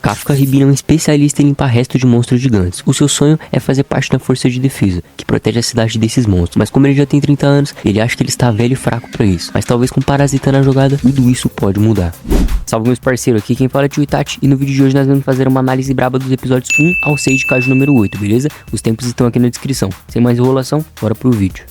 Kafka Ribina é um especialista em limpar restos de monstros gigantes. O seu sonho é fazer parte da força de defesa, que protege a cidade desses monstros. Mas como ele já tem 30 anos, ele acha que ele está velho e fraco pra isso. Mas talvez com Parasita na jogada, tudo isso pode mudar. Salve meus parceiros, aqui quem fala é Tio Itachi. E no vídeo de hoje nós vamos fazer uma análise braba dos episódios 1 ao 6 de Kaiju número 8, beleza? Os tempos estão aqui na descrição. Sem mais enrolação, bora pro vídeo.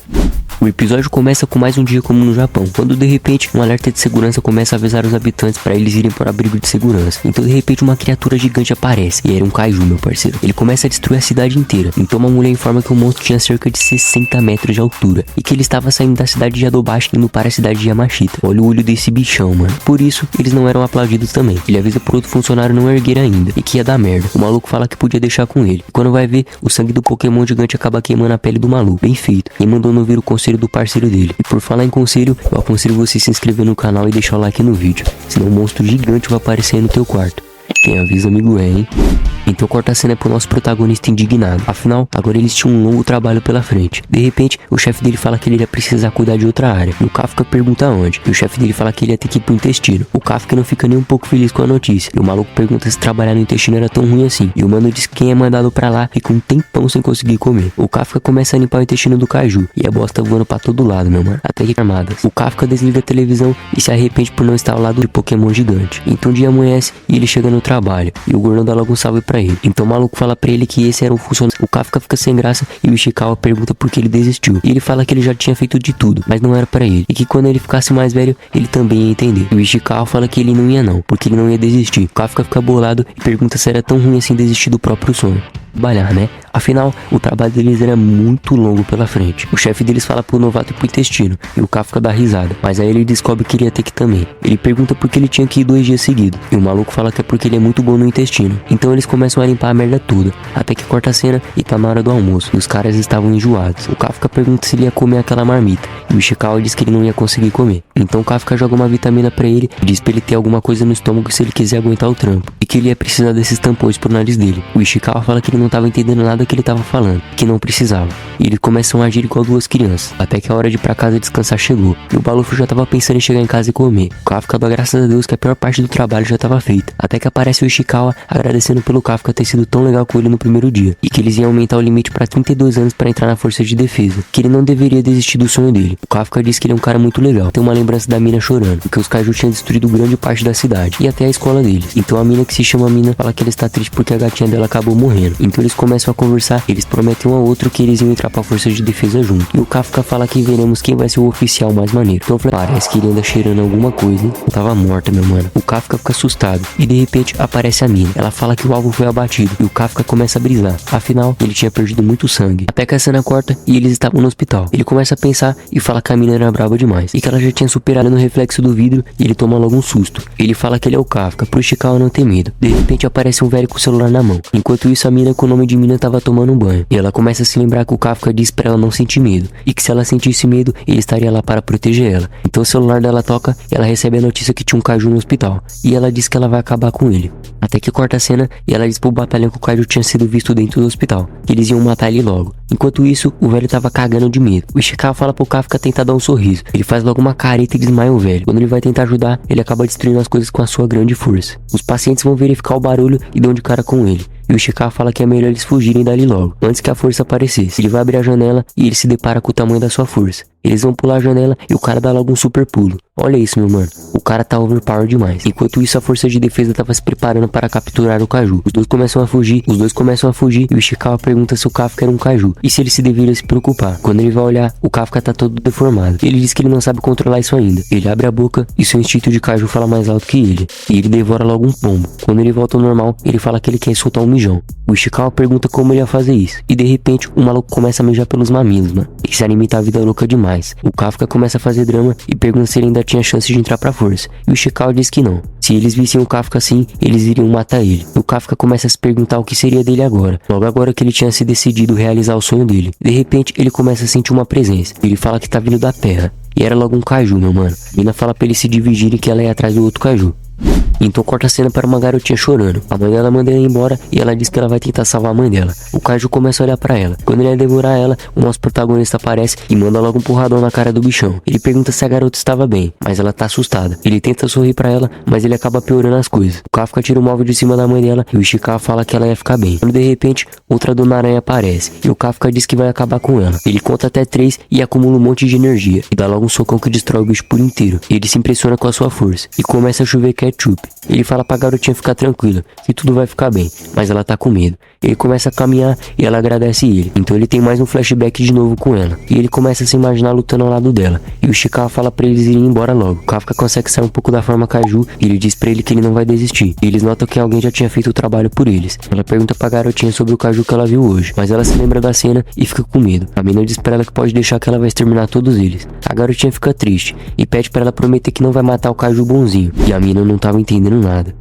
O episódio começa com mais um dia como no Japão, quando de repente um alerta de segurança começa a avisar os habitantes para eles irem para o abrigo de segurança. Então de repente uma criatura gigante aparece, e era um Kaiju, meu parceiro. Ele começa a destruir a cidade inteira, então uma mulher informa que o monstro tinha cerca de 60 metros de altura, e que ele estava saindo da cidade de Yadobashi indo para a cidade de Yamashita. Olha o olho desse bichão, mano. Por isso, eles não eram aplaudidos também. Ele avisa pro outro funcionário não erguer ainda, e que ia dar merda. O maluco fala que podia deixar com ele. E quando vai ver, o sangue do Pokémon gigante acaba queimando a pele do maluco. Bem feito. E mandou não ouvir o conselho do parceiro dele. E por falar em conselho, eu aconselho você se inscrever no canal e deixar o like no vídeo, senão um monstro gigante vai aparecer no teu quarto. Quem avisa amigo é, hein? Então corta a cena pro nosso protagonista indignado. Afinal, agora eles tinham um longo trabalho pela frente. De repente, o chefe dele fala que ele ia precisar cuidar de outra área. E o Kafka pergunta onde. E o chefe dele fala que ele ia ter que ir pro intestino. O Kafka não fica nem um pouco feliz com a notícia. E o maluco pergunta se trabalhar no intestino era tão ruim assim. E o mano diz que quem é mandado pra lá fica um tempão sem conseguir comer. O Kafka começa a limpar o intestino do Kaiju. E a bosta voando pra todo lado, meu mano. Até que armadas. O Kafka desliga a televisão e se arrepende por não estar ao lado de Pokémon gigante. Então o dia amanhece e ele chega no trabalho. E o gordão dá logo um salve pra ele. Então o maluco fala pra ele que esse era o funcionário. O Kafka fica sem graça e o Ishikawa pergunta por que ele desistiu. E ele fala que ele já tinha feito de tudo, mas não era pra ele. E que quando ele ficasse mais velho, ele também ia entender. E o Ishikawa fala que ele não ia não, porque ele não ia desistir. O Kafka fica bolado e pergunta se era tão ruim assim desistir do próprio sonho. Trabalhar, né? Afinal, o trabalho deles era muito longo pela frente. O chefe deles fala pro novato ir pro intestino, e o Kafka dá risada, mas aí ele descobre que ele ia ter que também. Ele pergunta por que ele tinha que ir 2 dias seguidos, e o maluco fala que é porque ele é muito bom no intestino. Então eles começam a limpar a merda toda, até que corta a cena e tá na hora do almoço, e os caras estavam enjoados. O Kafka pergunta se ele ia comer aquela marmita, e o Ishikawa diz que ele não ia conseguir comer. Então o Kafka joga uma vitamina pra ele, e diz pra ele ter alguma coisa no estômago se ele quiser aguentar o trampo, e que ele ia precisar desses tampões pro nariz dele. O Ishikawa fala que ele não tava entendendo nada que ele tava falando, que não precisava. E eles começam a agir igual 2 crianças, até que a hora de ir pra casa descansar chegou. E o Balufo já tava pensando em chegar em casa e comer. O Kafka dá graças a Deus que a pior parte do trabalho já tava feita. Até que aparece o Ishikawa agradecendo pelo Kafka ter sido tão legal com ele no primeiro dia. E que eles iam aumentar o limite pra 32 anos pra entrar na força de defesa. Que ele não deveria desistir do sonho dele. O Kafka diz que ele é um cara muito legal. Tem uma lembrança da mina chorando, porque os Kaiju tinham destruído grande parte da cidade. E até a escola deles. Então a mina que se chama Mina fala que ela está triste porque a gatinha dela acabou morrendo. Então eles começam a conversar. Eles prometem um ao outro que eles iam entrar pra força de defesa junto. E o Kafka fala que veremos quem vai ser o oficial mais maneiro. Então eu falei, parece que ele anda cheirando alguma coisa, hein? Eu tava morta, meu mano. O Kafka fica assustado. E de repente aparece a mina. Ela fala que o alvo foi abatido. E o Kafka começa a brisar. Afinal, ele tinha perdido muito sangue. Até que a cena corta e eles estavam no hospital. Ele começa a pensar e fala que a mina era braba demais. E que ela já tinha superado no reflexo do vidro. E ele toma logo um susto. Ele fala que ele é o Kafka, pro Ishikawa não ter medo. De repente aparece um velho com o celular na mão. Enquanto isso, a mina com o nome de Mina tava tomando um banho. E ela começa a se lembrar que o Kafka disse pra ela não sentir medo, e que se ela sentisse medo, ele estaria lá para proteger ela. Então o celular dela toca e ela recebe a notícia que tinha um Kaiju no hospital, e ela diz que ela vai acabar com ele. Até que corta a cena e ela diz pro batalhão que o Kaiju tinha sido visto dentro do hospital, que eles iam matar ele logo. Enquanto isso, o velho tava cagando de medo. O Ishikawa fala pro Kafka tentar dar um sorriso. Ele faz logo uma careta e desmaia o velho. Quando ele vai tentar ajudar, ele acaba destruindo as coisas com a sua grande força. Os pacientes vão verificar o barulho e dão de cara com ele. E o Ishikawa fala que é melhor eles fugirem dali logo, antes que a força aparecesse. Ele vai abrir a janela e ele se depara com o tamanho da sua força. Eles vão pular a janela e o cara dá logo um super pulo. Olha isso, meu mano. O cara tá overpower demais. Enquanto isso, a força de defesa tava se preparando para capturar o Kaiju. Os dois começam a fugir e o Ishikawa pergunta se o Kafka era um Kaiju e se ele se deveria se preocupar. Quando ele vai olhar, o Kafka tá todo deformado. Ele diz que ele não sabe controlar isso ainda. Ele abre a boca e seu instinto de Kaiju fala mais alto que ele. E ele devora logo um pombo. Quando ele volta ao normal, ele fala que ele quer soltar um mijão. O Ishikawa pergunta como ele ia fazer isso. E de repente, o maluco começa a mijar pelos mamilos, mano. Esse anime tá a vida louca demais. O Kafka começa a fazer drama e pergunta se ele ainda tinha chance de entrar pra força. E o Ishikawa diz que não. Se eles vissem o Kafka assim, eles iriam matar ele. O Kafka começa a se perguntar o que seria dele agora. Logo agora que ele tinha se decidido realizar o sonho dele. De repente, ele começa a sentir uma presença. Ele fala que tá vindo da terra. E era logo um Kaiju, meu mano. Mina fala pra ele se dividir e que ela ia atrás do outro Kaiju. Então corta a cena para uma garotinha chorando. A mãe dela manda ela embora e ela diz que ela vai tentar salvar a mãe dela. O Kaiju começa a olhar pra ela. Quando ele ia devorar ela, o nosso protagonista aparece e manda logo um porradão na cara do bichão. Ele pergunta se a garota estava bem, mas ela tá assustada. Ele tenta sorrir pra ela, mas ele acaba piorando as coisas. O Kafka tira o móvel de cima da mãe dela e o Ishikawa fala que ela ia ficar bem. Quando de repente, outra Dona Aranha aparece e o Kafka diz que vai acabar com ela. Ele conta até 3 e acumula um monte de energia e dá logo um socão que destrói o bicho por inteiro. Ele se impressiona com a sua força e começa a chover ketchup. Ele fala pra garotinha ficar tranquila, que tudo vai ficar bem, mas ela tá com medo. Ele começa a caminhar e ela agradece ele. Então ele tem mais um flashback de novo com ela. E ele começa a se imaginar lutando ao lado dela. E o Ishikawa fala pra eles irem embora logo. O Kafka consegue sair um pouco da forma Kaiju e ele diz pra ele que ele não vai desistir. E eles notam que alguém já tinha feito o trabalho por eles. Ela pergunta pra garotinha sobre o Kaiju que ela viu hoje, mas ela se lembra da cena e fica com medo. A menina diz pra ela que pode deixar que ela vai exterminar todos eles. A garotinha fica triste e pede pra ela prometer que não vai matar o Kaiju bonzinho. E a menina não tava entendendo nada.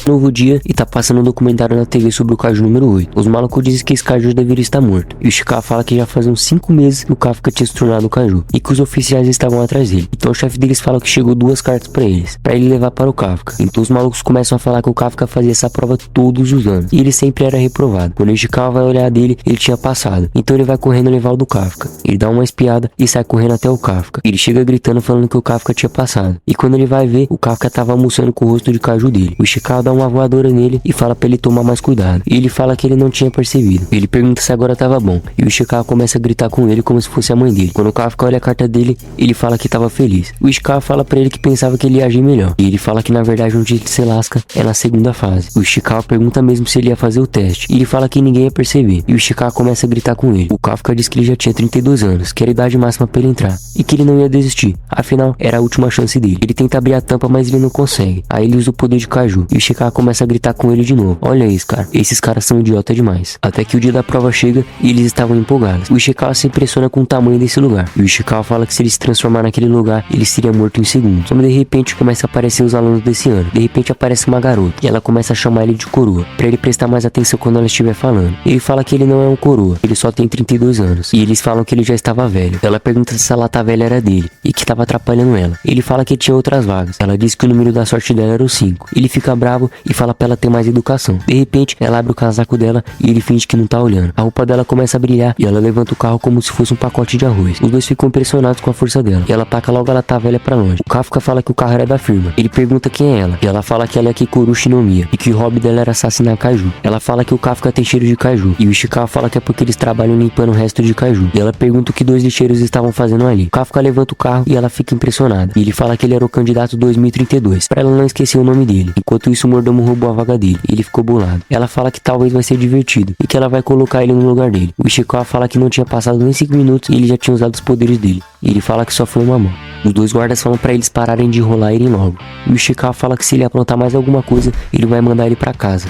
Novo dia e tá passando um documentário na TV sobre o Kaiju número 8. Os malucos dizem que esse Kaiju deveria estar morto. E o Ishikawa fala que já fazem uns 5 meses que o Kafka tinha se tornado o Kaiju e que os oficiais estavam atrás dele. Então o chefe deles fala que chegou 2 cartas pra eles, pra ele levar para o Kafka. Então os malucos começam a falar que o Kafka fazia essa prova todos os anos e ele sempre era reprovado. Quando o Ishikawa vai olhar dele, ele tinha passado. Então ele vai correndo levar o do Kafka. Ele dá uma espiada e sai correndo até o Kafka. Ele chega gritando falando que o Kafka tinha passado. E quando ele vai ver, o Kafka tava almoçando com o rosto de Kaiju dele. O Ishikawa dá uma voadora nele e fala pra ele tomar mais cuidado. E ele fala que ele não tinha percebido. Ele pergunta se agora tava bom. E o Ishikawa começa a gritar com ele como se fosse a mãe dele. Quando o Kafka olha a carta dele, ele fala que tava feliz. O Ishikawa fala pra ele que pensava que ele ia agir melhor. E ele fala que na verdade onde ele se lasca é na segunda fase. O Ishikawa pergunta mesmo se ele ia fazer o teste. E ele fala que ninguém ia perceber. E o Ishikawa começa a gritar com ele. O Kafka diz que ele já tinha 32 anos, que era a idade máxima pra ele entrar. E que ele não ia desistir. Afinal, era a última chance dele. Ele tenta abrir a tampa, mas ele não consegue. Aí ele usa o poder de Kaiju. E o Ishikawa começa a gritar com ele de novo. Olha isso, cara. Esses caras são idiota demais. Até que o dia da prova chega e eles estavam empolgados. O Ishikawa se impressiona com o tamanho desse lugar. E o Ishikawa fala que se ele se transformar naquele lugar, ele seria morto em segundos. Só que de repente começa a aparecer os alunos desse ano. De repente aparece uma garota. E ela começa a chamar ele de coroa, pra ele prestar mais atenção quando ela estiver falando. Ele fala que ele não é um coroa. Ele só tem 32 anos. E eles falam que ele já estava velho. Ela pergunta se essa lata velha era dele. E que estava atrapalhando ela. Ele fala que tinha outras vagas. Ela diz que o número da sorte dela era o 5. Ele fica bravo e fala pra ela ter mais educação. De repente, ela abre o casaco dela e ele finge que não tá olhando. A roupa dela começa a brilhar e ela levanta o carro como se fosse um pacote de arroz. Os dois ficam impressionados com a força dela. E ela taca logo a lata velha pra longe. O Kafka fala que o carro era da firma. Ele pergunta quem é ela. E ela fala que ela é Kikoru Shinomiya. E que o hobby dela era assassinar Kaiju. Ela fala que o Kafka tem cheiro de Kaiju. E o Ishikawa fala que é porque eles trabalham limpando o resto de Kaiju. E ela pergunta o que 2 lixeiros estavam fazendo ali. O Kafka levanta o carro e ela fica impressionada. E ele fala que ele era o candidato 2032. Pra ela não esquecer o nome dele. Enquanto isso, o mordomo roubou a vaga dele. Ele ficou bolado. Ela fala que talvez vai ser divertido e que ela vai colocar ele no lugar dele. O Ishikawa fala que não tinha passado nem 5 minutos e ele já tinha usado os poderes dele. E ele fala que só foi uma mão. Os 2 guardas falam pra eles pararem de enrolar e irem logo. E o Ishikawa fala que se ele aprontar mais alguma coisa, ele vai mandar ele pra casa.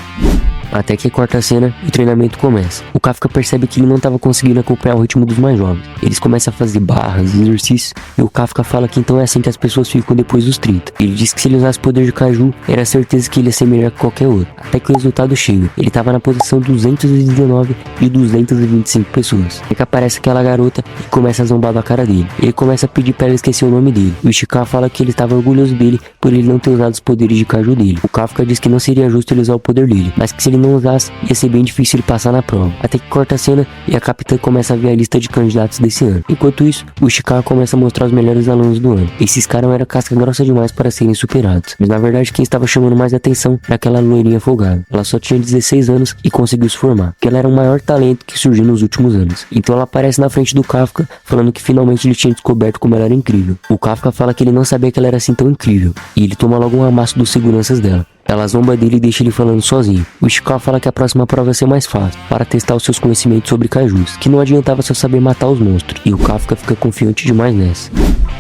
Até que corta a cena e o treinamento começa. O Kafka percebe que ele não estava conseguindo acompanhar o ritmo dos mais jovens. Eles começam a fazer barras, exercícios, e o Kafka fala que então é assim que as pessoas ficam depois dos 30. Ele diz que se ele usasse o poder de Kaiju, era certeza que ele ia ser melhor que qualquer outro. Até que o resultado chega. Ele estava na posição 219 de 225 pessoas. Até que aparece aquela garota e começa a zombar da cara dele. Ele começa a pedir para ela esquecer o nome dele. O Ishikawa fala que ele estava orgulhoso dele por ele não ter usado os poderes de Kaiju dele. O Kafka diz que não seria justo ele usar o poder dele, mas que se ele não usasse, ia ser bem difícil ele passar na prova. Até que corta a cena e a capitã começa a ver a lista de candidatos desse ano. Enquanto isso, o Ishikawa começa a mostrar os melhores alunos do ano. Esses caras eram casca grossa demais para serem superados. Mas na verdade quem estava chamando mais atenção era aquela loirinha folgada. Ela só tinha 16 anos e conseguiu se formar, porque ela era o maior talento que surgiu nos últimos anos. Então ela aparece na frente do Kafka, falando que finalmente ele tinha descoberto como ela era incrível. O Kafka fala que ele não sabia que ela era assim tão incrível, e ele toma logo um amasso dos seguranças dela. Ela zomba dele e deixa ele falando sozinho. O Ishikawa fala que a próxima prova vai ser mais fácil, para testar os seus conhecimentos sobre Kaijus, que não adiantava só saber matar os monstros, e o Kafka fica confiante demais nessa.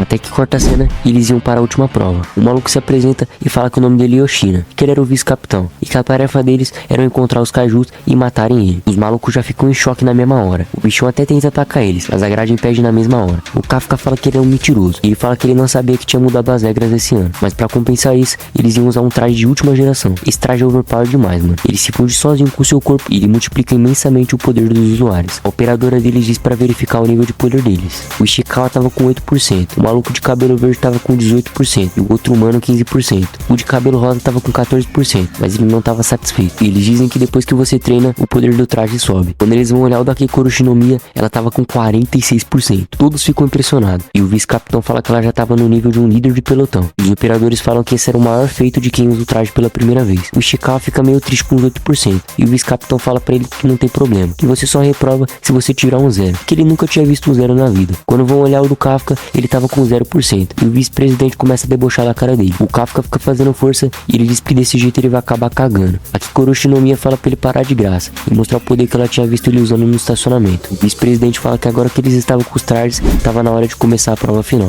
Até que corta a cena e eles iam para a última prova. O maluco se apresenta e fala que o nome dele é Yoshina, que ele era o vice-capitão, e que a tarefa deles era encontrar os Kaijus e matarem ele. Os malucos já ficam em choque na mesma hora. O bichão até tenta atacar eles, mas a grade impede na mesma hora. O Kafka fala que ele é um mentiroso, e ele fala que ele não sabia que tinha mudado as regras esse ano, mas para compensar isso, eles iam usar um traje de última nova geração. Esse traje é overpower demais, mano. Ele se funde sozinho com o seu corpo e ele multiplica imensamente o poder dos usuários. A operadora deles diz pra verificar o nível de poder deles. O Ishikawa tava com 8%, o maluco de cabelo verde tava com 18% e o outro humano 15%. O de cabelo rosa tava com 14%, mas ele não tava satisfeito. E eles dizem que depois que você treina, o poder do traje sobe. Quando eles vão olhar o da Keikoru Shinomiya, ela tava com 46%. Todos ficam impressionados. E o vice-capitão fala que ela já tava no nível de um líder de pelotão. Os operadores falam que esse era o maior feito de quem usa o traje pela primeira vez. O Ishikawa fica meio triste com os 8%. E o vice-capitão fala pra ele que não tem problema, que você só reprova se você tirar um 0. Que ele nunca tinha visto um 0 na vida. Quando vão olhar o do Kafka, ele tava com 0%. E o vice-presidente começa a debochar da cara dele. O Kafka fica fazendo força e ele diz que desse jeito ele vai acabar cagando. A Keikoru Shinomiya fala pra ele parar de graça e mostrar o poder que ela tinha visto ele usando no estacionamento. O vice-presidente fala que agora que eles estavam com os trajes, tava na hora de começar a prova final.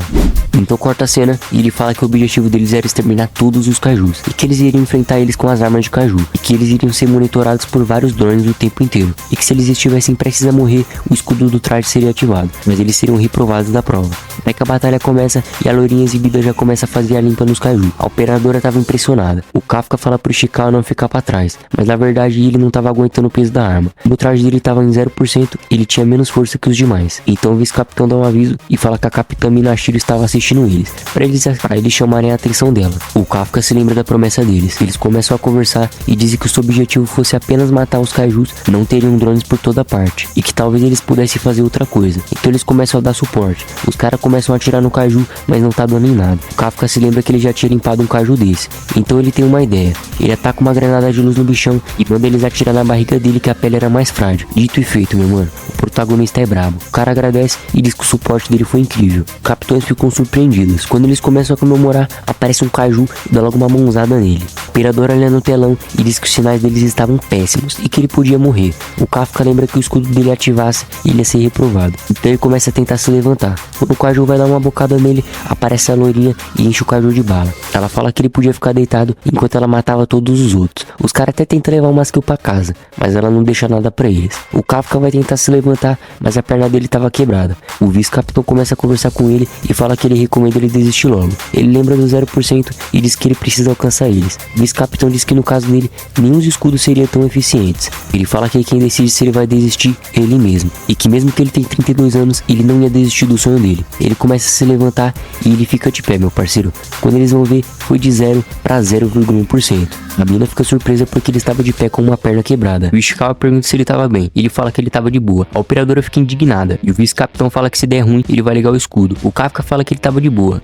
Então corta a cena e ele fala que o objetivo deles era exterminar todos os kaijus e que eles iriam enfrentar eles com as armas de kaiju e que eles iriam ser monitorados por vários drones o tempo inteiro e que se eles estivessem prestes a morrer, o escudo do traje seria ativado, mas eles seriam reprovados da prova. Até que a batalha começa e a lourinha exibida já começa a fazer a limpa nos kaiju. A operadora tava impressionada. O Kafka fala pro Ishikawa não ficar pra trás, mas na verdade ele não tava aguentando o peso da arma. O traje dele tava em 0% e ele tinha menos força que os demais. Então o vice-capitão dá um aviso e fala que a capitã Minashiro estava assistindo eles, pra eles chamarem a atenção dela. O Kafka se lembra da promessa deles. Eles começam a conversar e dizem que o seu objetivo fosse apenas matar os kaijus, não teriam drones por toda parte e que talvez eles pudessem fazer outra coisa. Então eles começam a dar suporte. Os caras começam a atirar no kaiju, mas não tá dando em nada. O Kafka se lembra que ele já tinha limpado um kaiju desse. Então ele tem uma ideia. Ele ataca uma granada de luz no bichão e manda eles atirar na barriga dele, que a pele era mais frágil. Dito e feito, meu mano. O protagonista é brabo. O cara agradece e diz que o suporte dele foi incrível. Os capitães ficam surpreendidos. Quando eles começam a comemorar, aparece um kaiju e dá logo uma mãozada nele. O operador olha no telão e diz que os sinais deles estavam péssimos e que ele podia morrer. O Kafka lembra que o escudo dele ativasse e ele ia ser reprovado. Então ele começa a tentar se levantar. Quando o kaiju vai dar uma bocada nele, aparece a loirinha e enche o kaiju de bala. Ela fala que ele podia ficar deitado enquanto ela matava todos os outros. Os caras até tentam levar umas kills pra casa, mas ela não deixa nada pra eles. O Kafka vai tentar se levantar, mas a perna dele tava quebrada. O vice-capitão começa a conversar com ele e fala que ele recomenda ele desistir logo. Ele lembra do 0% e diz que ele precisa alcançar eles. O vice-capitão diz que no caso dele, nenhum dos escudos seriam tão eficientes. Ele fala que quem decide se ele vai desistir é ele mesmo, e que mesmo que ele tenha 32 anos, ele não ia desistir do sonho dele. Ele começa a se levantar e ele fica de pé, meu parceiro. Quando eles vão ver, foi de 0 para 0,1%. A mina fica surpresa porque ele estava de pé com uma perna quebrada. O Ishikawa pergunta se ele estava bem. Ele fala que ele estava de boa. A operadora fica indignada. E o vice-capitão fala que se der ruim, ele vai ligar o escudo. O Kafka fala que ele estava de boa.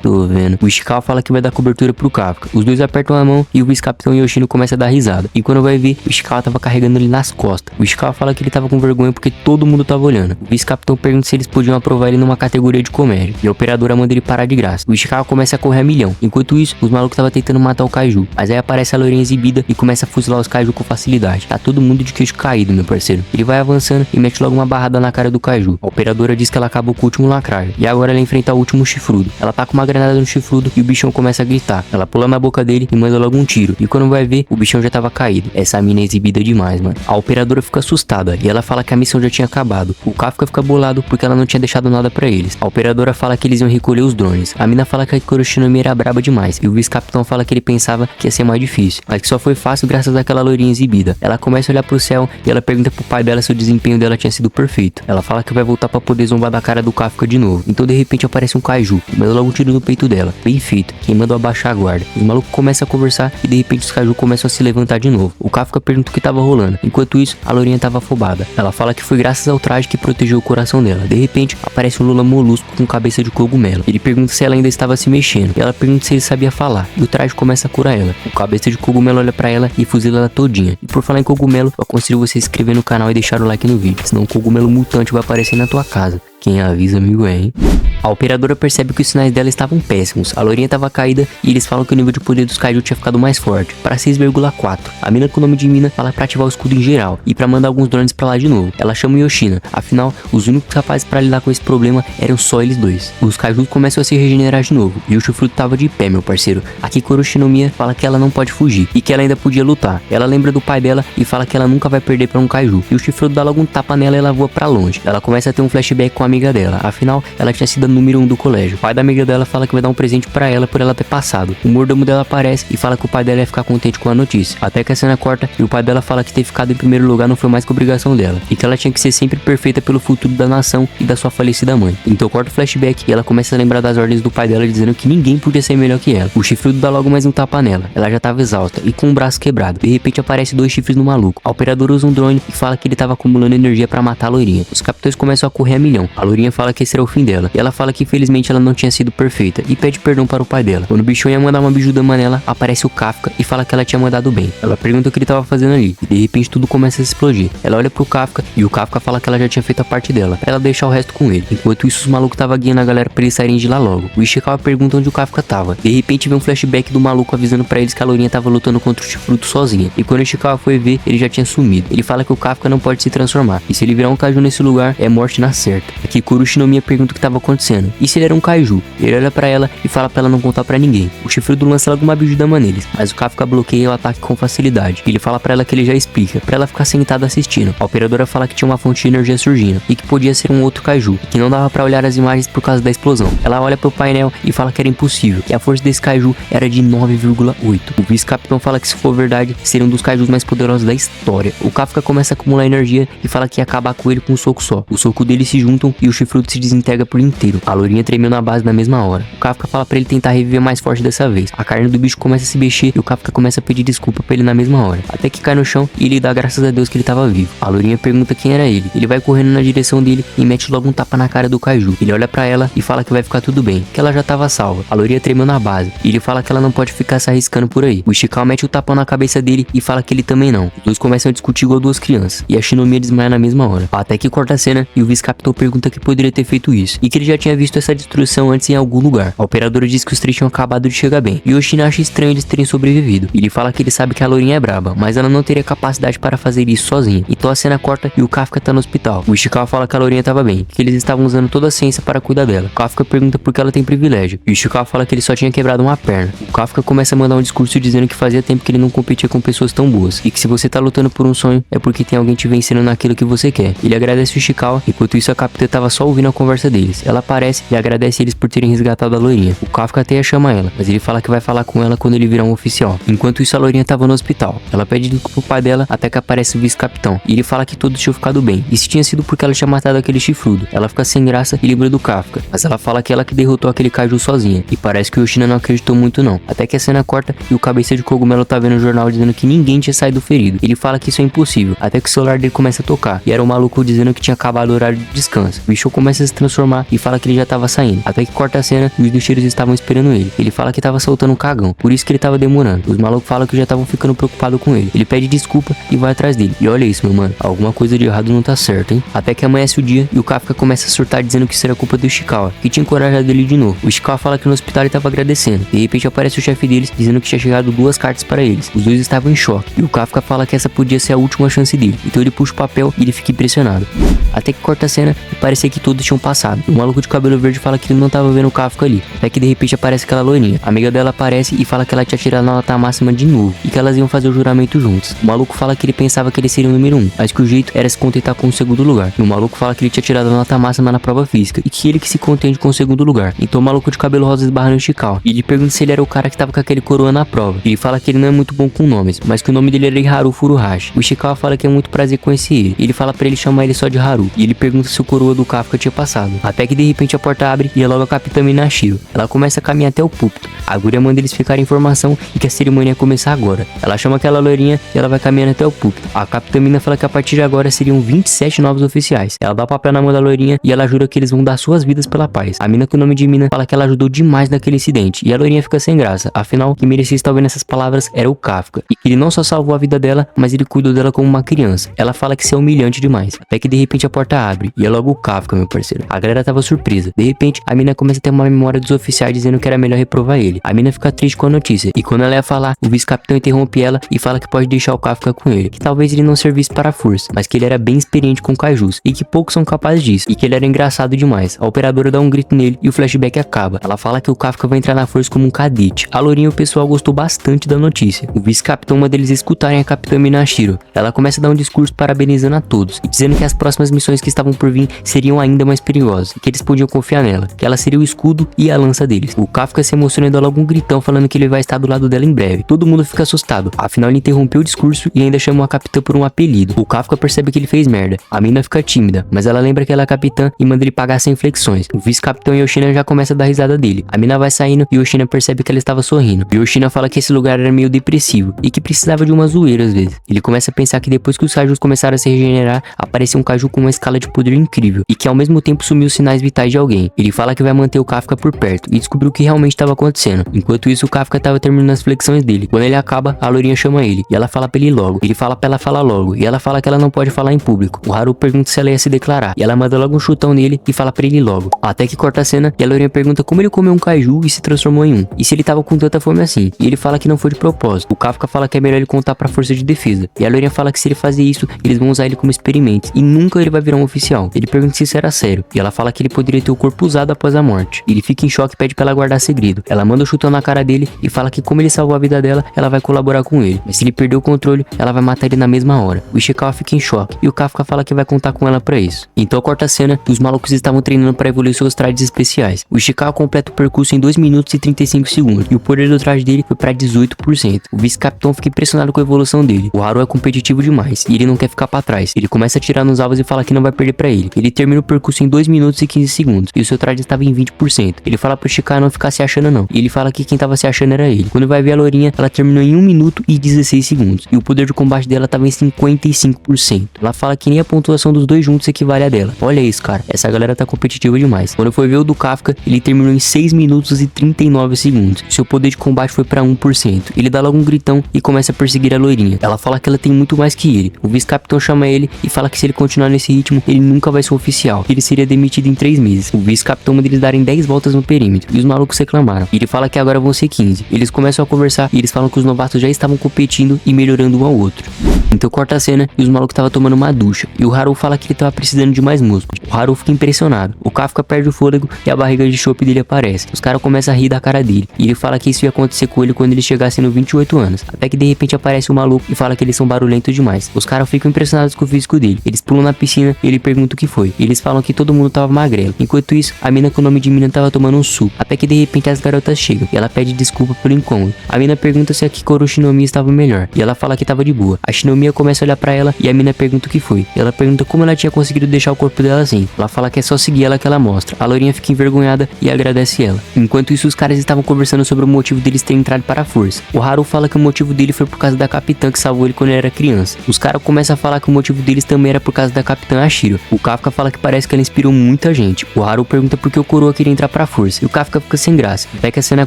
Tô vendo. O Ishikawa fala que vai dar cobertura pro Kafka. Os dois apertam a mão e o vice-capitão Yoshino começa a dar risada. E quando vai ver, o Ishikawa tava carregando ele nas costas. O Ishikawa fala que ele tava com vergonha porque todo mundo tava olhando. O vice-capitão pergunta se eles podiam aprovar ele numa categoria de comédia. E a operadora manda ele parar de graça. O Ishikawa começa a correr a milhão. Enquanto isso, os malucos estavam tentando matar o kaiju. Mas aí aparece a loirinha exibida e começa a fuzilar os kaiju com facilidade. Tá todo mundo de queixo caído, meu parceiro. Ele vai avançando e mete logo uma barrada na cara do kaiju. A operadora diz que ela acabou com o último lacraio. E agora ela enfrenta o último chifrudo. Ela tá com uma granada no chifrudo e o bichão começa a gritar. Ela pula na boca dele e manda logo um tiro. E quando vai ver, o bichão já tava caído. Essa mina é exibida demais, mano. A operadora fica assustada e ela fala que a missão já tinha acabado. O Kafka fica bolado porque ela não tinha deixado nada pra eles. A operadora fala que eles iam recolher os drones. A mina fala que a Keikoru Shinomiya era braba demais. E o vice-capitão fala que ele pensava que ia ser mais difícil, mas que só foi fácil graças àquela loirinha exibida. Ela começa a olhar pro céu e ela pergunta pro pai dela se o desempenho dela tinha sido perfeito. Ela fala que vai voltar pra poder zombar da cara do Kafka de novo. Então de repente aparece um kaiju e manda logo um tiro no peito dela. Bem feito, quem mandou abaixar a guarda. Os malucos começam a conversar e de repente os kaiju começam a se levantar de novo. O Kafka pergunta o que tava rolando. Enquanto isso, a loirinha tava afobada. Ela fala que foi graças ao traje que protegeu o coração dela. De repente, aparece um Lula molusco com cabeça de cogumelo. Ele pergunta se ela ainda estava se mexendo. E ela pergunta se ele sabia falar. E o traje começa a curar ela. O cabeça de cogumelo olha pra ela e fuzila ela todinha. E por falar em cogumelo, eu aconselho você a se inscrever no canal e deixar o like no vídeo. Senão o cogumelo mutante vai aparecer na tua casa. Quem avisa, amigo, é, hein? A operadora percebe que os sinais dela estavam péssimos. A loirinha estava caída e eles falam que o nível de poder dos kaiju tinha ficado mais forte, para 6,4. A mina com o nome de Mina fala pra ativar o escudo em geral e pra mandar alguns drones pra lá de novo. Ela chama o Yoshina, afinal, os únicos capazes pra lidar com esse problema eram só eles dois. Os kaiju começam a se regenerar de novo e o chifrudo tava de pé, meu parceiro. A Keikoru Shinomiya fala que ela não pode fugir e que ela ainda podia lutar. Ela lembra do pai dela e fala que ela nunca vai perder pra um kaiju. E o chifrudo dá logo um tapa nela e ela voa pra longe. Ela começa a ter um flashback com a amiga dela, afinal, ela tinha sido a número 1 do colégio. O pai da amiga dela fala que vai dar um presente pra ela por ela ter passado. O mordomo dela aparece e fala que o pai dela ia ficar contente com a notícia. Até que a cena corta e o pai dela fala que ter ficado em primeiro lugar não foi mais que obrigação dela, e que ela tinha que ser sempre perfeita pelo futuro da nação e da sua falecida mãe. Então corta o flashback e ela começa a lembrar das ordens do pai dela dizendo que ninguém podia ser melhor que ela. O chifrudo dá logo mais um tapa nela. Ela já tava exausta e com o braço quebrado. De repente aparece 2 chifres no maluco. A operadora usa um drone e fala que ele tava acumulando energia pra matar a loirinha. Os capitães começam a correr a milhão. A loirinha fala que esse era o fim dela. E ela fala que infelizmente ela não tinha sido perfeita e pede perdão para o pai dela. Quando o bichão ia mandar uma bijudama nela, aparece o Kafka e fala que ela tinha mandado bem. Ela pergunta o que ele tava fazendo ali e de repente tudo começa a explodir. Ela olha pro Kafka e o Kafka fala que ela já tinha feito a parte dela, pra ela deixar o resto com ele. Enquanto isso, os malucos tava guiando a galera pra eles saírem de lá logo. O Ishikawa pergunta onde o Kafka tava. De repente vem um flashback do maluco avisando pra eles que a loirinha tava lutando contra o chifrudo sozinha. E quando o Ishikawa foi ver, ele já tinha sumido. Ele fala que o Kafka não pode se transformar, e se ele virar um kaiju nesse lugar, é morte na certa. Aqui Kuro Shinomiya pergunta o que tava acontecendo. E se ele era um kaiju? Ele olha pra ela e fala pra ela não contar pra ninguém. O chifrudo lança logo uma bijudama neles, mas o Kafka bloqueia o ataque com facilidade. Ele fala pra ela que ele já explica, pra ela ficar sentada assistindo. A operadora fala que tinha uma fonte de energia surgindo, e que podia ser um outro kaiju, e que não dava pra olhar as imagens por causa da explosão. Ela olha pro painel e fala que era impossível, que a força desse kaiju era de 9,8. O vice-capitão fala que se for verdade, seria um dos kaijus mais poderosos da história. O Kafka começa a acumular energia e fala que ia acabar com ele com um soco só. O soco deles se juntam e o chifrudo se desintegra por inteiro. A loirinha tremeu na base na mesma hora. O Kafka fala pra ele tentar reviver mais forte dessa vez. A carne do bicho começa a se mexer e o Kafka começa a pedir desculpa pra ele na mesma hora. Até que cai no chão e ele dá graças a Deus que ele tava vivo. A loirinha pergunta quem era ele. Ele vai correndo na direção dele e mete logo um tapa na cara do kaiju. Ele olha pra ela e fala que vai ficar tudo bem, que ela já tava salva. A loirinha tremeu na base e ele fala que ela não pode ficar se arriscando por aí. O Ishikawa mete o tapão na cabeça dele e fala que ele também não. Os dois começam a discutir igual 2 crianças e a Shinomiya desmaia na mesma hora. Até que corta a cena e o vice-capitão pergunta que poderia ter feito isso e que ele já tinha visto essa destruição antes em algum lugar. A operadora diz que os 3 tinham acabado de chegar bem e Yoshina acha estranho eles terem sobrevivido. Ele fala que ele sabe que a loirinha é braba, mas ela não teria capacidade para fazer isso sozinha. Então a cena corta e o Kafka tá no hospital. O Ishikawa fala que a loirinha tava bem, que eles estavam usando toda a ciência para cuidar dela. O Kafka pergunta por que ela tem privilégio e o Ishikawa fala que ele só tinha quebrado uma perna. O Kafka começa a mandar um discurso dizendo que fazia tempo que ele não competia com pessoas tão boas e que se você tá lutando por um sonho é porque tem alguém te vencendo naquilo que você quer. Ele agradece o Ishikawa, enquanto isso a capitã tava só ouvindo a conversa deles. Ela aparece e agradece eles por terem resgatado a loirinha. O Kafka até chama ela, mas ele fala que vai falar com ela quando ele virar um oficial. Enquanto isso a loirinha tava no hospital. Ela pede desculpa pro pai dela até que aparece o vice-capitão e ele fala que todos tinham ficado bem. E se tinha sido porque ela tinha matado aquele chifrudo. Ela fica sem graça e lembra do Kafka, mas ela fala que ela que derrotou aquele kaiju sozinha. E parece que o Yoshina não acreditou muito não. Até que a cena corta e o cabeça de cogumelo tá vendo no jornal dizendo que ninguém tinha saído ferido. Ele fala que isso é impossível, até que o celular dele começa a tocar e era o maluco dizendo que tinha acabado o horário de descanso. O bicho começa a se transformar e fala que ele já tava saindo. Até que corta a cena e os bicheiros estavam esperando ele. Ele fala que tava soltando um cagão, por isso que ele tava demorando. Os malucos falam que já estavam ficando preocupados com ele. Ele pede desculpa e vai atrás dele. E olha isso, meu mano, alguma coisa de errado não tá certo, hein? Até que amanhece o dia e o Kafka começa a surtar dizendo que isso era culpa do Ishikawa, que tinha encorajado ele de novo. O Ishikawa fala que no hospital ele tava agradecendo. De repente aparece o chefe deles dizendo que tinha chegado 2 cartas para eles. Os dois estavam em choque e o Kafka fala que essa podia ser a última chance dele. Então ele puxa o papel e ele fica impressionado. Até que corta a cena e parecia que todos tinham passado. O maluco de cabelo verde fala que ele não tava vendo o Kafka ali. Até que de repente aparece aquela loirinha. A amiga dela aparece e fala que ela tinha tirado a nota máxima de novo e que elas iam fazer o juramento juntos. O maluco fala que ele pensava que ele seria o número 1, mas que o jeito era se contentar com o segundo lugar. E o maluco fala que ele tinha tirado a nota máxima na prova física e que ele que se contente com o segundo lugar. Então o maluco de cabelo rosa esbarra no Ishikawa e ele pergunta se ele era o cara que tava com aquele coroa na prova. E ele fala que ele não é muito bom com nomes, mas que o nome dele era Iharu Furuhashi. O Ishikawa fala que é muito prazer conhecer ele. Ele fala pra ele chamar ele só de Haru. E ele pergunta se o coroa do Kafka tinha passado. Até que de repente a porta abre e é logo a capitã Minashiro. Ela começa a caminhar até o púlpito. A guria manda eles ficarem em formação e que a cerimônia ia começar agora. Ela chama aquela loirinha e ela vai caminhando até o púlpito. A capitã Mina fala que a partir de agora seriam 27 novos oficiais. Ela dá o papel na mão da loirinha e ela jura que eles vão dar suas vidas pela paz. A mina com o nome de Mina fala que ela ajudou demais naquele incidente e a loirinha fica sem graça. Afinal, quem merecia estar ouvindo essas palavras era o Kafka. E que ele não só salvou a vida dela, mas ele cuidou dela como uma criança. Ela fala que isso é humilhante demais. Até que de repente a porta abre e é logo o Kafka, meu parceiro. A galera tava surpresa. De repente, a mina começa a ter uma memória dos oficiais dizendo que era melhor reprovar ele. A mina fica triste com a notícia. E quando ela ia falar, o vice-capitão interrompe ela e fala que pode deixar o Kafka com ele. Que talvez ele não servisse para a força, mas que ele era bem experiente com kaijus. E que poucos são capazes disso. E que ele era engraçado demais. A operadora dá um grito nele e o flashback acaba. Ela fala que o Kafka vai entrar na força como um cadete. A lourinha e o pessoal gostou bastante da notícia. O vice-capitão manda eles escutarem a capitã Minashiro. Ela começa a dar um discurso parabenizando a todos e dizendo que as próximas missões que estavam por vir seriam seriam ainda mais perigosas, que eles podiam confiar nela, que ela seria o escudo e a lança deles. O Kafka se emociona e dá logo um gritão falando que ele vai estar do lado dela em breve. Todo mundo fica assustado, afinal ele interrompeu o discurso e ainda chamou a capitã por um apelido. O Kafka percebe que ele fez merda. A mina fica tímida, mas ela lembra que ela é capitã e manda ele pagar sem flexões. O vice-capitão Yoshina já começa a dar risada dele. A mina vai saindo e Yoshina percebe que ela estava sorrindo. Yoshina fala que esse lugar era meio depressivo e que precisava de uma zoeira às vezes. Ele começa a pensar que depois que os kaijus começaram a se regenerar, apareceu um kaiju com uma escala de poder incrível e que ao mesmo tempo sumiu os sinais vitais de alguém. Ele fala que vai manter o Kafka por perto e descobriu o que realmente estava acontecendo. Enquanto isso, o Kafka estava terminando as flexões dele. Quando ele acaba, a loirinha chama ele e ela fala pra ele ir logo. Ele fala pra ela falar logo e ela fala que ela não pode falar em público. O Haru pergunta se ela ia se declarar e ela manda logo um chutão nele e fala pra ele ir logo. Até que corta a cena e a loirinha pergunta como ele comeu um kaiju e se transformou em um, e se ele tava com tanta fome assim, e ele fala que não foi de propósito. O Kafka fala que é melhor ele contar pra força de defesa, e a loirinha fala que se ele fazer isso, eles vão usar ele como experimento e nunca ele vai virar um oficial. Ele pergunta se isso era sério, e ela fala que ele poderia ter o corpo usado após a morte. Ele fica em choque e pede pra ela guardar segredo. Ela manda um chutão na cara dele e fala que como ele salvou a vida dela, ela vai colaborar com ele, mas se ele perder o controle, ela vai matar ele na mesma hora. O Ishikawa fica em choque, e o Kafka fala que vai contar com ela pra isso. Então corta a cena e os malucos estavam treinando pra evoluir seus trajes especiais. O Ishikawa completa o percurso em 2 minutos e 35 segundos, e o poder do traje dele foi pra 18%. O vice-capitão fica impressionado com a evolução dele. O Haru é competitivo demais, e ele não quer ficar pra trás. Ele começa a atirar nos alvos e fala que não vai perder pra ele. Ele termina o percurso em 2 minutos e 15 segundos, e o seu traje estava em 20%. Ele fala pro Ishikawa não ficar se achando não, e ele fala que quem tava se achando era ele. Quando vai ver a lourinha, ela terminou em 1 minuto e 16 segundos, e o poder de combate dela tava em 55%. Ela fala que nem a pontuação dos dois juntos equivale a dela. Olha isso, cara, essa galera tá competitiva demais. Quando foi ver o do Kafka, ele terminou em 6 minutos e 39 segundos. Seu poder de combate foi pra 1%. Ele dá logo um gritão e começa a perseguir a loirinha. Ela fala que ela tem muito mais que ele. O vice-capitão chama ele e fala que se ele continuar nesse ritmo, ele nunca vai ser oficial. Ele seria demitido em 3 meses. O vice-capitão manda eles darem 10 voltas no perímetro, e os malucos reclamaram. Ele fala que agora vão ser 15. Eles começam a conversar e eles falam que os novatos já estavam competindo e melhorando um ao outro. Então corta a cena e os malucos estavam tomando uma ducha, e o Haru fala que ele tava precisando de mais músculos. O Haru fica impressionado. O Kafka perde o fôlego e a barriga de chope dele aparece. Os caras começam a rir da cara dele, e ele fala que isso ia acontecer com ele quando ele chegasse no 28 anos. Até que de repente aparece um maluco e fala que eles são barulhentos demais. Os caras ficam impressionados com o físico dele. Eles pulam na piscina e ele pergunta o que foi. E eles falam que todo mundo tava magrelo. Enquanto isso, a mina com o nome de mina tava tomando um suco. Até que de repente as garotas chegam e ela pede desculpa pelo incômodo. A mina pergunta se a Kikoro Shinomiya estava melhor, e ela fala que tava de boa. A Shinomiya começa a olhar pra ela e a mina pergunta o que foi. E ela pergunta como ela tinha conseguido deixar o corpo dela assim. Ela fala que é só seguir ela que ela mostra. A loirinha fica envergonhada e agradece ela. Enquanto isso, os caras estavam conversando sobre o motivo deles terem entrado para a força. O Haru fala que o motivo dele foi por causa da capitã que salvou ele quando ele era criança. Os caras começam a falar que o motivo deles também era por causa da capitã Ashiro. O Kafka fala que parece que ela inspirou muita gente. O Haru pergunta por que o Coroa queria entrar para a força, e o Kafka fica sem graça. Até que a cena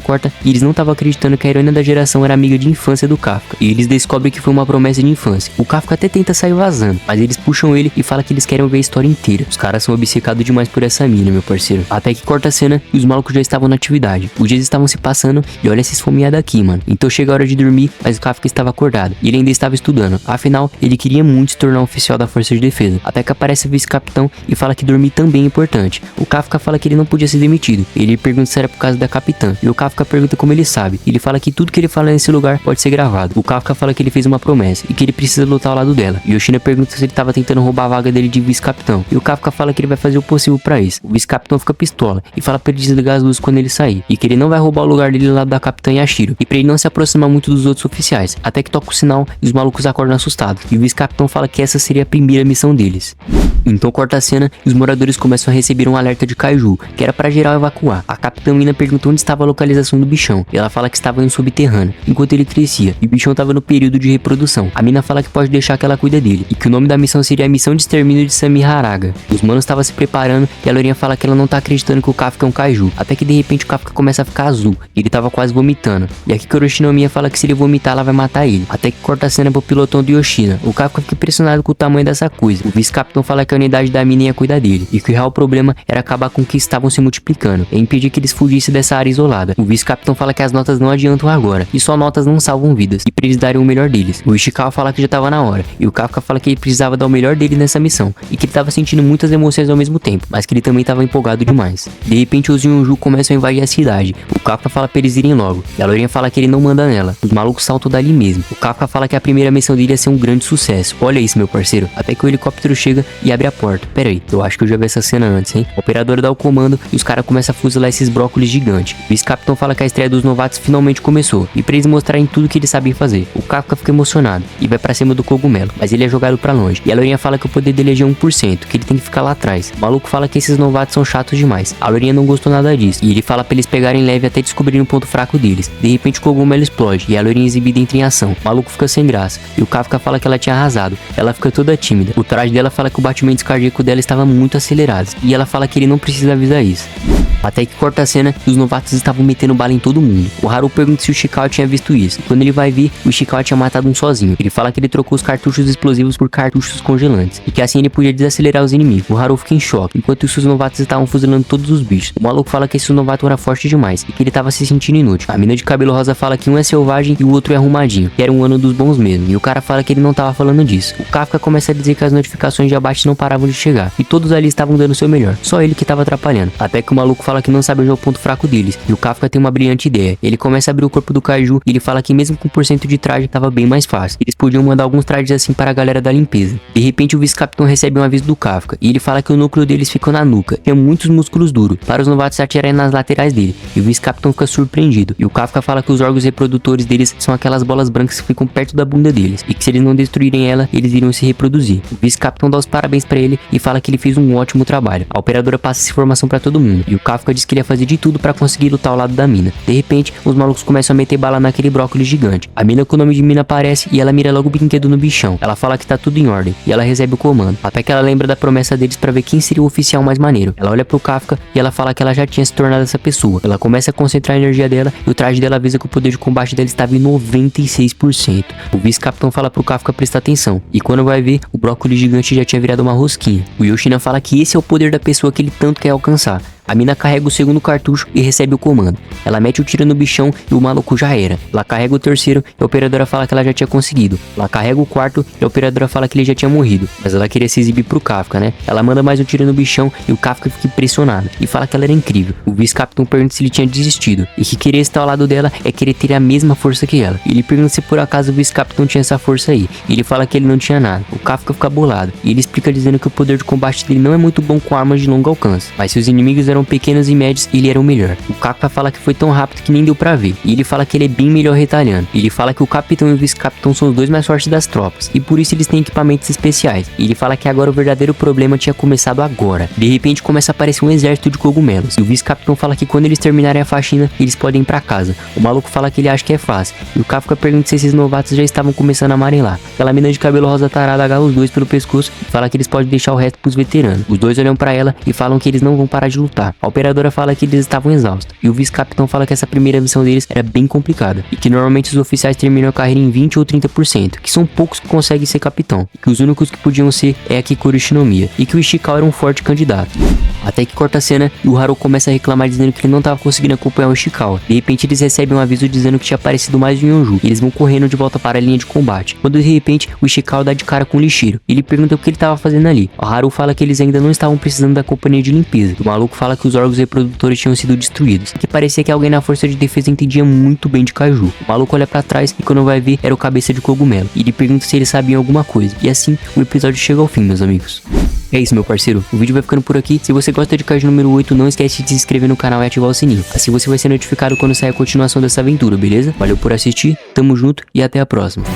corta e eles não estavam acreditando que a heroína da geração era amiga de infância do Kafka, e eles descobrem que foi uma promessa de infância. O Kafka até tenta sair vazando, mas eles puxam ele e falam que eles querem ver a história inteira. Os caras são obcecados demais por essa mina, meu parceiro. Até que corta a cena e os malucos já estavam na atividade. Os dias estavam se passando e olha essa esfomeada aqui, mano. Então chega a hora de dormir, mas o Kafka estava acordado e ele ainda estava estudando. Afinal, ele queria muito se tornar um oficial da força de defesa. Até que aparece o vice-capitão e fala que dormir também é importante. O Kafka fala que ele não podia ser demitido. Ele pergunta se era por causa da capitã, e o Kafka pergunta como ele sabe. Ele fala que tudo que ele fala nesse lugar pode ser gravado. O Kafka fala que ele fez uma promessa e que ele precisa lutar ao lado dela. E Yoshina pergunta se ele estava tentando roubar a vaga dele de vice-capitão, e o Kafka fala que ele vai fazer o possível pra isso. O vice-capitão fica pistola e fala pra ele desligar as luzes quando ele sair, e que ele não vai roubar o lugar dele lá da capitã Yashiro, e pra ele não se aproximar muito dos outros oficiais. Até que toca o sinal e os malucos acordam assustados, e o vice-capitão fala que essa seria a primeira missão deles. Então corta a cena e os moradores começam a receber um alerta de kaiju, que era pra geral evacuar. A capitã Mina pergunta onde estava a localização do bichão, e ela fala que estava em um subterrâneo, enquanto ele crescia, e o bichão estava no período de reprodução. A mina fala que pode deixar que ela cuida dele, e que o nome da missão seria a missão de extermínio de Samiharaga. Os manos estavam se preparando, e a loirinha fala que ela não tá acreditando que o Kafka é um kaiju, até que de repente o Kafka começa a ficar azul, e ele tava quase vomitando. E a Kikoro Shinomiya fala que se ele vomitar ela vai matar ele. Até que corta a cena pro pilotão do Yoshina. O Kafka fica impressionado com o tamanho dessa coisa. O vice-capitão fala que a unidade da mina ia cuidar dele, e que o real problema era acabar com que estavam se multiplicando, e impedir que eles fugissem dessa área isolada. O vice-capitão fala que as notas não adiantam agora, e só notas não salvam vidas, e pra eles darem o melhor deles. O Ishikawa fala que já tava na hora, e o Kafka fala que ele precisava dar o melhor dele nessa missão, e que ele tava sentindo muitas emoções ao mesmo tempo, mas que ele também tava empolgado demais. De repente os Yonju começam a invadir a cidade. O Kafka fala pra eles irem logo, e a loirinha fala que ele não manda nela. Os malucos saltam dali mesmo. O Kafka fala que a primeira missão dele ia ser um grande sucesso. Olha isso, meu parceiro. Até que o helicóptero chega e abre a porta. Pera aí, Eu acho que eu já vi essa cena antes, hein? A operadora dá o comando e os caras começam a fuzilar esses brócolis gigantes. O vice-capitão fala que a estreia dos novatos finalmente começou, e pra eles mostrarem tudo que eles sabem fazer. O Kafka fica emocionado e vai pra cima do cogumelo, mas ele é jogado pra longe. E a loirinha fala que o poder dele é de 1%, que ele tem que ficar lá atrás. O maluco fala que esses novatos são chatos demais. A loirinha não gostou nada disso, e ele fala pra eles pegarem leve até descobrirem o ponto fraco deles. De repente o cogumelo explode, e a loirinha exibida entra em ação. O maluco fica sem graça, e o Kafka fala que ela tinha arrasado. Ela fica toda tímida. O traje dela fala que o batimento cardíaco dela estava muito acelerado, e ela fala que ele não precisa avisar isso. Até que corta a cena e os novatos estavam metendo bala em todo mundo. O Haru pergunta se o Ishikawa tinha visto isso. E quando ele vai vir, o Ishikawa tinha matado um sozinho. Ele fala que ele trocou os cartuchos explosivos por cartuchos congelantes, e que assim ele podia desacelerar os inimigos. O Haru fica em choque, enquanto isso os novatos estavam fuzilando todos os bichos. O maluco fala que esse novato era forte demais, e que ele estava se sentindo inútil. A mina de cabelo rosa fala que um é selvagem e o outro é arrumadinho, que era um ano dos bons mesmo. E o cara fala que ele não estava falando disso. O Kafka começa a dizer que as notificações de abate não paravam de chegar, e todos ali estavam dando o seu melhor. Só ele que estava atrapalhando. Até que o maluco fala que não sabe onde é o ponto fraco deles, e o Kafka tem uma brilhante ideia. Ele começa a abrir o corpo do Kaiju e ele fala que mesmo com 1% de traje tava bem mais fácil. Eles podiam mandar alguns trajes assim para a galera da limpeza. De repente o vice-capitão recebe um aviso do Kafka, e ele fala que o núcleo deles ficou na nuca, tem muitos músculos duros, para os novatos atirarem nas laterais dele, e o vice-capitão fica surpreendido. E o Kafka fala que os órgãos reprodutores deles são aquelas bolas brancas que ficam perto da bunda deles, e que se eles não destruírem ela, eles iriam se reproduzir. O vice-capitão dá os parabéns para ele e fala que ele fez um ótimo trabalho. A operadora passa essa informação para todo mundo, e o Kafka diz que ele ia fazer de tudo para conseguir lutar ao lado da mina. De repente, os malucos começam a meter bala naquele brócolis gigante. A mina com o nome de mina aparece e ela mira logo o brinquedo no bichão. Ela fala que tá tudo em ordem e ela recebe o comando. Até que ela lembra da promessa deles para ver quem seria o oficial mais maneiro. Ela olha pro Kafka e ela fala que ela já tinha se tornado essa pessoa. Ela começa a concentrar a energia dela e o traje dela avisa que o poder de combate dela estava em 96%. O vice-capitão fala pro Kafka prestar atenção, e quando vai ver, o brócolis gigante já tinha virado uma rosquinha. O Yoshina fala que esse é o poder da pessoa que ele tanto quer alcançar. A mina carrega o segundo cartucho e recebe o comando. Ela mete o tiro no bichão e o maluco já era. Ela carrega o terceiro e a operadora fala que ela já tinha conseguido. Ela carrega o quarto e a operadora fala que ele já tinha morrido. Mas ela queria se exibir pro Kafka, né? Ela manda mais um tiro no bichão e o Kafka fica impressionado e fala que ela era incrível. O vice-capitão pergunta se ele tinha desistido e que querer estar ao lado dela é querer ter a mesma força que ela. E ele pergunta se por acaso o vice-capitão tinha essa força aí. E ele fala que ele não tinha nada. O Kafka fica bolado e ele explica dizendo que o poder de combate dele não é muito bom com armas de longo alcance, mas se os inimigos eram pequenos e médios, ele era o melhor. O Kafka fala que foi tão rápido que nem deu pra ver, e ele fala que ele é bem melhor retalhando. Ele fala que o capitão e o vice-capitão são os dois mais fortes das tropas, e por isso eles têm equipamentos especiais. E ele fala que agora o verdadeiro problema tinha começado agora. De repente começa a aparecer um exército de cogumelos, e o vice-capitão fala que quando eles terminarem a faxina, eles podem ir pra casa. O maluco fala que ele acha que é fácil, e o Kafka pergunta se esses novatos já estavam começando a amarelar. Aquela mina de cabelo rosa tarada agarra os dois pelo pescoço e fala que eles podem deixar o resto pros veteranos. Os dois olham pra ela e falam que eles não vão parar de lutar. A operadora fala que eles estavam exaustos, e o vice-capitão fala que essa primeira missão deles era bem complicada, e que normalmente os oficiais terminam a carreira em 20 ou 30%, que são poucos que conseguem ser capitão, e que os únicos que podiam ser é a Kikoro Shinomiya, e que o Ishikawa era um forte candidato. Até que corta a cena e o Haru começa a reclamar dizendo que ele não estava conseguindo acompanhar o Ishikawa. De repente eles recebem um aviso dizendo que tinha aparecido mais um Yonju, e eles vão correndo de volta para a linha de combate, quando de repente o Ishikawa dá de cara com o lixeiro. Ele pergunta o que ele estava fazendo ali. O Haru fala que eles ainda não estavam precisando da companhia de limpeza. O maluco fala que os órgãos reprodutores tinham sido destruídos, que parecia que alguém na força de defesa entendia muito bem de Kaiju. O maluco olha pra trás e quando vai ver era o cabeça de cogumelo, e ele pergunta se eles sabiam alguma coisa. E assim o episódio chega ao fim, meus amigos. É isso, meu parceiro, o vídeo vai ficando por aqui. Se você gosta de Kaiju número 8, não esquece de se inscrever no canal e ativar o sininho, assim você vai ser notificado quando sair a continuação dessa aventura, beleza? Valeu por assistir, tamo junto e até a próxima.